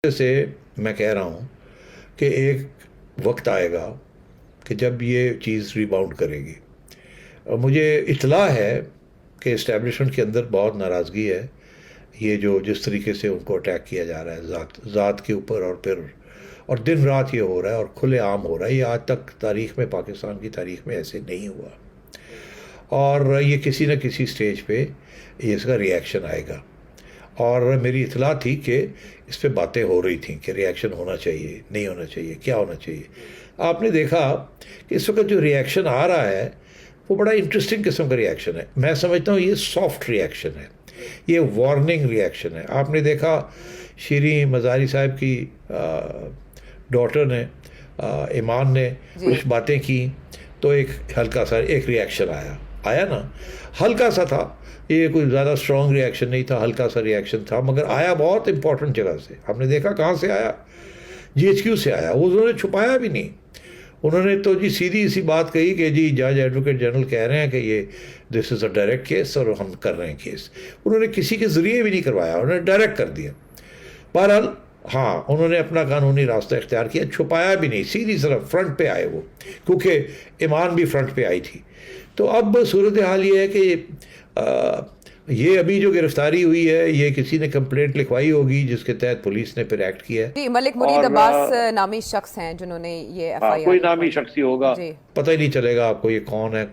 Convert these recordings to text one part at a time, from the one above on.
سے میں کہہ رہا ہوں کہ ایک وقت آئے گا کہ جب یہ چیز ریباؤنڈ کرے گی. اور مجھے اطلاع ہے کہ اسٹیبلشمنٹ کے اندر بہت ناراضگی ہے. یہ جو جس طریقے سے ان کو اٹیک کیا جا رہا ہے ذات کے اوپر، اور دن رات یہ ہو رہا ہے اور کھلے عام ہو رہا ہے. یہ آج تک تاریخ میں، پاکستان کی تاریخ میں ایسے نہیں ہوا. اور یہ کسی نہ کسی سٹیج پہ اس کا ری ایکشن آئے گا. اور میری اطلاع تھی کہ اس پہ باتیں ہو رہی تھیں کہ ری ایکشن ہونا چاہیے، نہیں ہونا چاہیے، کیا ہونا چاہیے. آپ نے دیکھا کہ اس وقت جو ری ایکشن آ رہا ہے وہ بڑا انٹرسٹنگ قسم کا ری ایکشن ہے. میں سمجھتا ہوں یہ سافٹ ری ایکشن ہے، یہ وارننگ ری ایکشن ہے. آپ نے دیکھا شیریں مزاری صاحب کی ڈاٹر نے، ایمان نے کچھ باتیں کی تو ایک ہلکا سا ایک ری ایکشن آیا نا، ہلکا سا تھا. یہ کوئی زیادہ اسٹرانگ ری ایکشن نہیں تھا، ہلکا سا ری ایکشن تھا، مگر آیا بہت امپورٹنٹ جگہ سے. آپ نے دیکھا کہاں سے آیا؟ GHQ سے آیا. وہ انہوں نے چھپایا بھی نہیں. انہوں نے تو سیدھی سی بات کہی کہ جج ایڈوکیٹ جنرل کہہ رہے ہیں کہ یہ دس از اے ڈائریکٹ کیس اور ہم کر رہے ہیں کیس. انہوں نے کسی کے ذریعے بھی نہیں کروایا، انہوں نے ڈائریکٹ کر دیا. بہرحال ہاں، انہوں نے اپنا قانونی راستہ اختیار کیا، چھپایا بھی نہیں، سیدھی طرف فرنٹ پہ آئے وہ، کیونکہ ایمان بھی فرنٹ پہ آئی تھی. تو اب صورتحال یہ ہے کہ یہ ابھی جو گرفتاری ہوئی ہے یہ کسی نے کمپلینٹ لکھوائی ہوگی جس کے تحت پولیس نے پھر ایکٹ کیا ہے. جی، ملک مرید عباس نامی شخص ہیں جنہوں نے یہ FIR، کوئی نامی شخص ہی ہوگا، پتہ ہی نہیں چلے گا آپ کو یہ کون ہے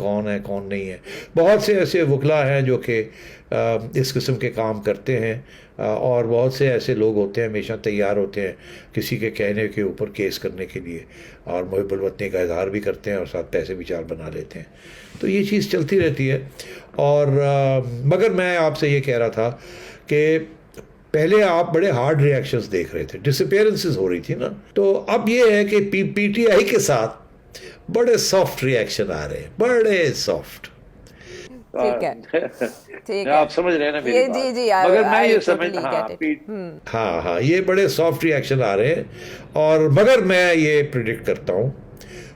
کون نہیں ہے. بہت سے ایسے وکلا ہیں جو کہ اس قسم کے کام کرتے ہیں، اور بہت سے ایسے لوگ ہوتے ہیں ہمیشہ تیار ہوتے ہیں کسی کے کہنے کے اوپر کیس کرنے کے لیے، اور محب الوطنی کا اظہار بھی کرتے ہیں اور ساتھ پیسے بھی چال بنا لیتے ہیں. تو یہ چیز چلتی رہتی ہے. اور مگر میں آپ سے یہ کہہ رہا تھا کہ پہلے آپ بڑے ہارڈ ری ایکشنز دیکھ رہے تھے، ڈس اپیئرنسز ہو رہی تھی نا. تو اب یہ ہے کہ PTI کے ساتھ بڑے سافٹ ری ایکشن آ رہے ہیں، بڑے سافٹ. ٹھیک ہے، آپ سمجھ رہے ہیں نا میری بات؟ جی، مگر میں یہ سمجھتا ہاں یہ بڑے سافٹ ری ایکشن آ رہے ہیں. اور مگر میں یہ پریڈکٹ کرتا ہوں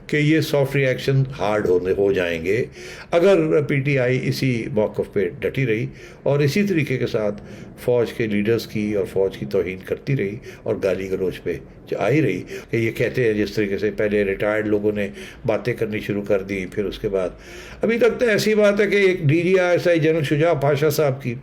کہ یہ سافٹ ری ایکشن ہارڈ ہو جائیں گے اگر PTI اسی موقف پہ ڈٹی رہی اور اسی طریقے کے ساتھ فوج کے لیڈرز کی اور فوج کی توہین کرتی رہی اور گالی گلوچ پہ آئی رہی. کہ یہ کہتے ہیں جس طریقے سے پہلے ریٹائرڈ لوگوں نے باتیں کرنی شروع کر دی، پھر اس کے بعد ابھی تک تو ایسی بات ہے کہ ایک DGI جنرل شجاع پاشا صاحب کی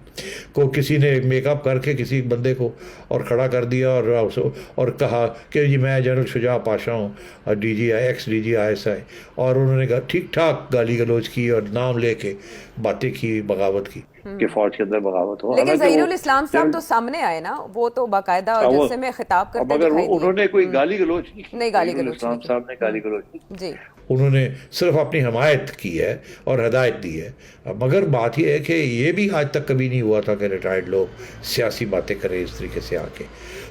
کو کسی نے میک اپ کر کے کسی بندے کو اور کھڑا کر دیا اور کہا کہ جی میں جنرل شجاع پاشا ہوں اور ایکس DGI، اور انہوں نے کہا ٹھیک ٹھاک گالی گلوچ کی اور نام لے کے باتیں کی، بغاوت کی کہ فوج کے اندر بغاوت ہو. لیکن ظہیر الاسلام صاحب تو سامنے آئے نا، وہ تو باقاعدہ جیسے میں خطاب کرتے مگر انہوں نے کوئی گالی گلوچ نہیں، گالی گلوچ اسلام صاحب نے گالی گلوچ نہیں. جی، انہوں نے صرف اپنی حمایت کی ہے اور ہدایت دی ہے. مگر بات یہ ہے کہ یہ بھی آج تک کبھی نہیں ہوا تھا کہ ریٹائرڈ لوگ سیاسی باتیں کریں اس طریقے سے آ کے.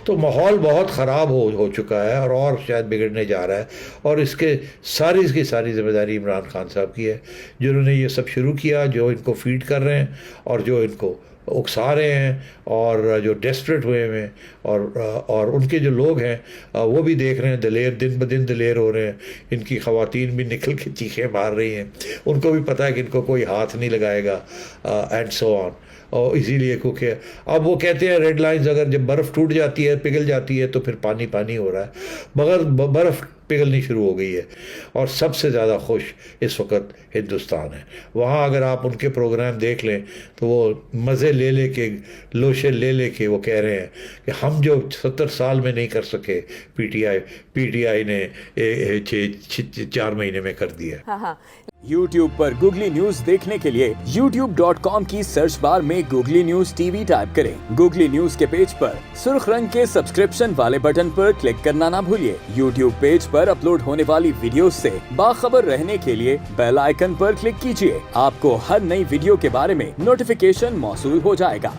تو ماحول بہت خراب ہو چکا ہے اور شاید بگڑنے جا رہا ہے. اور اس کی ساری ذمہ داری عمران خان صاحب کی ہے، جنہوں نے یہ سب شروع کیا، جو ان کو فیڈ کر رہے ہیں اور جو ان کو اکسا رہے ہیں اور جو ڈیسپریٹ ہوئے ہیں اور ان کے جو لوگ ہیں وہ بھی دیکھ رہے ہیں دلیر، دن بدن دلیر ہو رہے ہیں. ان کی خواتین بھی نکل کے چیخیں مار رہی ہیں، ان کو بھی پتہ ہے کہ ان کو کوئی ہاتھ نہیں لگائے گا اینڈ سو آن. اور اسی لیے کیونکہ اب وہ کہتے ہیں ریڈ لائنز اگر جب برف ٹوٹ جاتی ہے، پگھل جاتی ہے تو پھر پانی ہو رہا ہے، مگر برف پگھلنی شروع ہو گئی ہے. اور سب سے زیادہ خوش اس وقت ہندوستان ہے. وہاں اگر آپ ان کے پروگرام دیکھ لیں تو وہ مزے لے کے لوشے لے کے وہ کہہ رہے ہیں کہ ہم جو 70 سال میں نہیں کر سکے PTI نے 4 مہینے میں کر دیا. YouTube پر گوگلی نیوز دیکھنے کے لیے youtube.com کی سرچ بار میں گوگلی نیوز TV ٹائپ کریں. گوگلی نیوز کے پیج پر سرخ رنگ کے سبسکرپشن والے بٹن پر کلک کرنا نہ بھولیے. YouTube پیج پر اپلوڈ ہونے والی ویڈیوز سے باخبر رہنے کے لیے بیل آئیکن پر کلک کیجیے. آپ کو ہر نئی ویڈیو کے بارے میں نوٹیفیکیشن موصول ہو جائے گا.